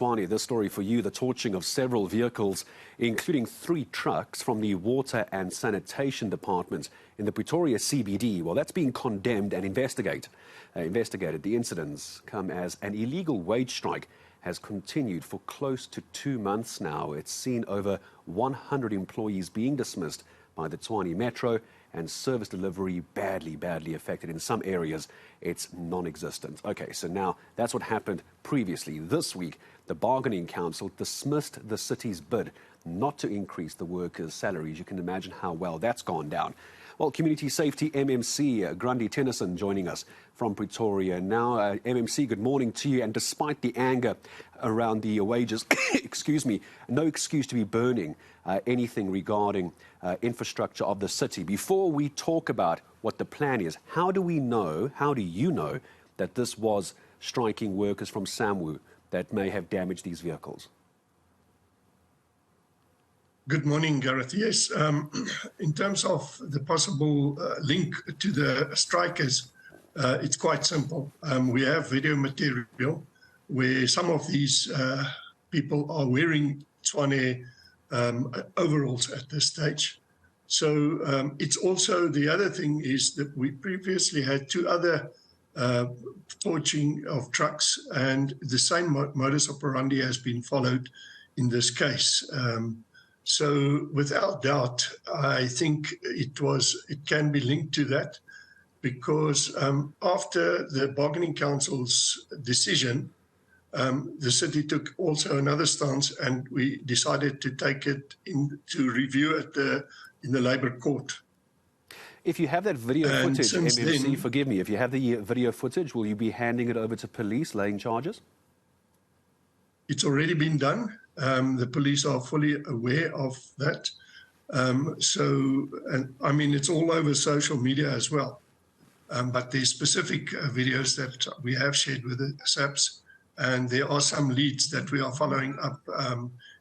Tshwane, this story for you, the torching of several vehicles, including 3 trucks from the Water and Sanitation Department in the Pretoria CBD. Well, that's being condemned and investigated. The incidents come as an illegal wage strike has continued for close to 2 months now. It's seen over 100 employees being dismissed by the Tshwane Metro, and service delivery badly affected. In some areas, it's non-existent. Okay, so now that's what happened previously. This week, the Bargaining Council dismissed the city's bid not to increase the workers' salaries. You can imagine how well that's gone down. Well, Community Safety MMC, Grandi Theunissen joining us from Pretoria. Now, MMC, good morning to you. And despite the anger around the wages, excuse me, no excuse to be burning anything regarding infrastructure of the city. Before we talk about what the plan is, how do you know that this was striking workers from SAMWU that may have damaged these vehicles? Good morning, Gareth. Yes, in terms of the possible link to the strikers, it's quite simple. We have video material where some of these people are wearing Tshwane overalls at this stage. So it's also, the other thing is that we previously had 2 other torching of trucks, and the same modus operandi has been followed in this case. So without doubt, I think it can be linked to that, because after the Bargaining Council's decision, the city took also another stance, and we decided to take it into review in the Labour Court. If you have that video footage, MMC, forgive me, if you have the video footage, will you be handing it over to police, laying charges? It's already been done. The police are fully aware of that. And I mean, it's all over social media as well. But there's specific videos that we have shared with the SAPS, and there are some leads that we are following up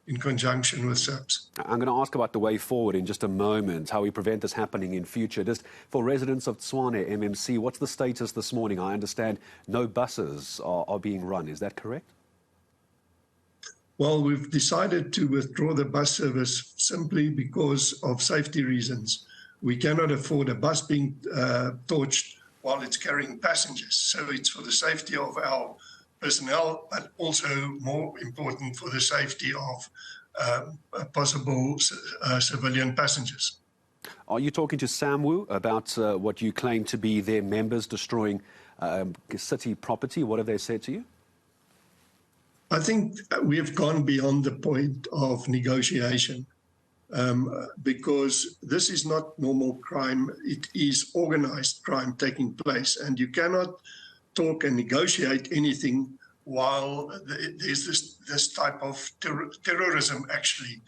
in conjunction with SAPS. I'm going to ask about the way forward in just a moment, how we prevent this happening in future. Just for residents of Tshwane, MMC, what's the status this morning? I understand no buses are being run. Is that correct? Well, we've decided to withdraw the bus service simply because of safety reasons. We cannot afford a bus being torched while it's carrying passengers. So it's for the safety of our personnel, but also more important for the safety of possible civilian passengers. Are you talking to SAMWU about what you claim to be their members destroying city property? What have they said to you? I think we have gone beyond the point of negotiation, because this is not normal crime. It is organized crime taking place, and you cannot talk and negotiate anything while there's this type of terrorism actually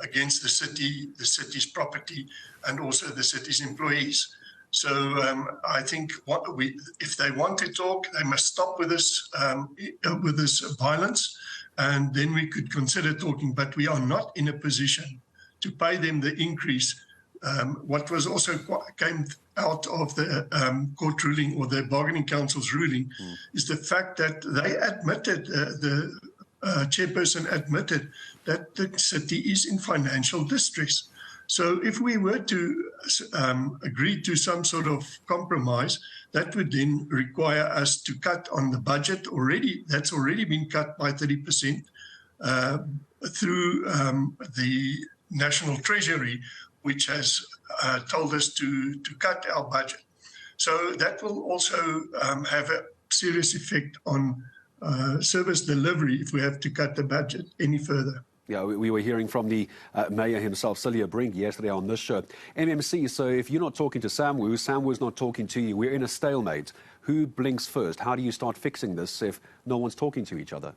against the city, the city's property, and also the city's employees. So I think if they want to talk, they must stop with this violence, and then we could consider talking. But we are not in a position to pay them the increase. What was also came out of the court ruling, or the Bargaining Council's ruling, is the fact that they admitted, the chairperson admitted, that the city is in financial distress. So if we were to agree to some sort of compromise, that would then require us to cut on the budget already. That's already been cut by 30% through the National Treasury, which has told us to cut our budget. So that will also have a serious effect on service delivery if we have to cut the budget any further. Yeah, we were hearing from the mayor himself, Celia Brink, yesterday on this show. MMC, so if you're not talking to SAMWU's not talking to you, we're in a stalemate. Who blinks first? How do you start fixing this if no one's talking to each other?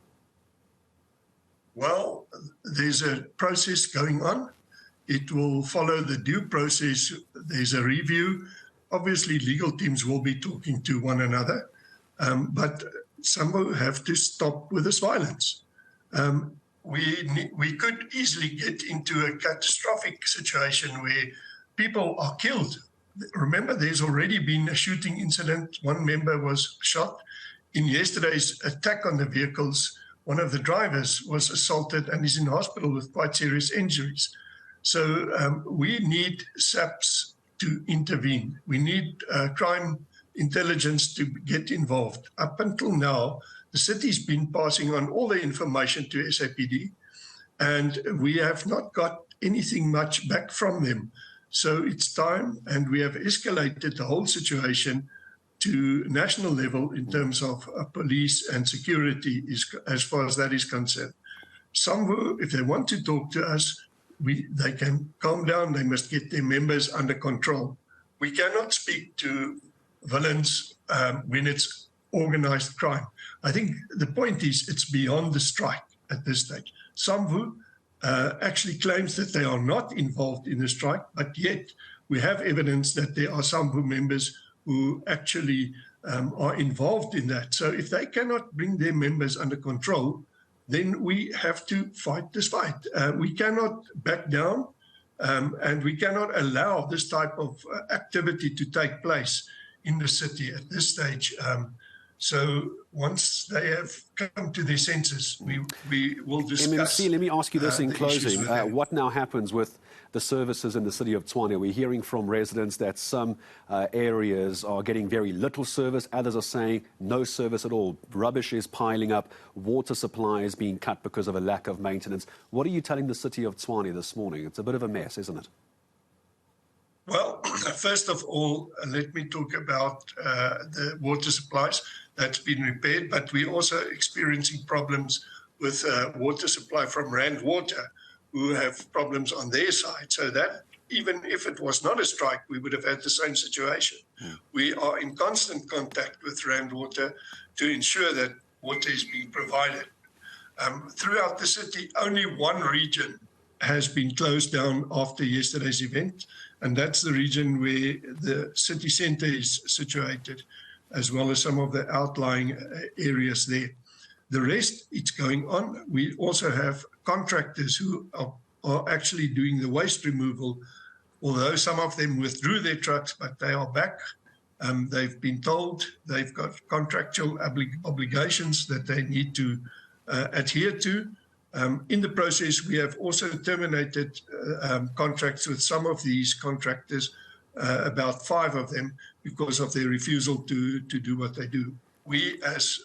Well, there's a process going on. It will follow the due process. There's a review. Obviously, legal teams will be talking to one another, but some will have to stop with this violence. We could easily get into a catastrophic situation where people are killed. Remember, there's already been a shooting incident. One member was shot. In yesterday's attack on the vehicles, one of the drivers was assaulted and is in hospital with quite serious injuries. So we need SAPS to intervene. We need crime intelligence to get involved. Up until now, the city's been passing on all the information to SAPD, and we have not got anything much back from them. So it's time, and we have escalated the whole situation to national level in terms of police and security as far as that is concerned. Some, if they want to talk to us, they can calm down. They must get their members under control. We cannot speak to villains when it's organized crime. I think the point is it's beyond the strike at this stage. Samvu actually claims that they are not involved in the strike, but yet we have evidence that there are Samvu members who actually are involved in that. So if they cannot bring their members under control, then we have to fight this fight. We cannot back down, and we cannot allow this type of activity to take place in the city at this stage. So once they have come to their senses, we will discuss. MMC, let me ask you this in closing. What now happens with the services in the city of Tshwane? We're hearing from residents that some areas are getting very little service. Others are saying no service at all. Rubbish is piling up. Water supply is being cut because of a lack of maintenance. What are you telling the city of Tshwane this morning? It's a bit of a mess, isn't it? Well, first of all, let me talk about the water supplies. That's been repaired, but we're also experiencing problems with water supply from Rand Water, who have problems on their side. So that, even if it was not a strike, we would have had the same situation. We are in constant contact with Rand Water to ensure that water is being provided. Throughout the city, only one region has been closed down after yesterday's event, and that's the region where the city centre is situated, as well as some of the outlying areas there. The rest, it's going on. We also have contractors who are actually doing the waste removal, although some of them withdrew their trucks, but they are back. They've been told they've got contractual obligations that they need to adhere to. In the process, we have also terminated contracts with some of these contractors, about 5 of them, because of their refusal to do what they do. We, as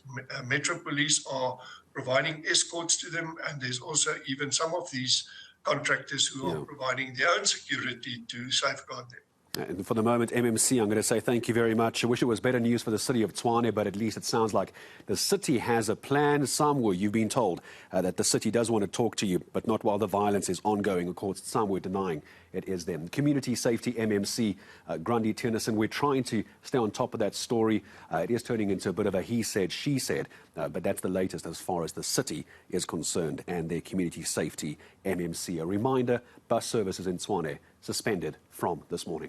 Metro Police, are providing escorts to them, and there's also even some of these contractors who are providing their own security to safeguard them. And for the moment, MMC, I'm going to say thank you very much. I wish it was better news for the city of Tshwane, but at least it sounds like the city has a plan. Samwu, you've been told that the city does want to talk to you, but not while the violence is ongoing. Of course, Samwu denying it is them. Community Safety MMC, Grandi Theunissen, we're trying to stay on top of that story. It is turning into a bit of a he said, she said, but that's the latest as far as the city is concerned and their Community Safety MMC. A reminder, bus services in Tshwane suspended from this morning.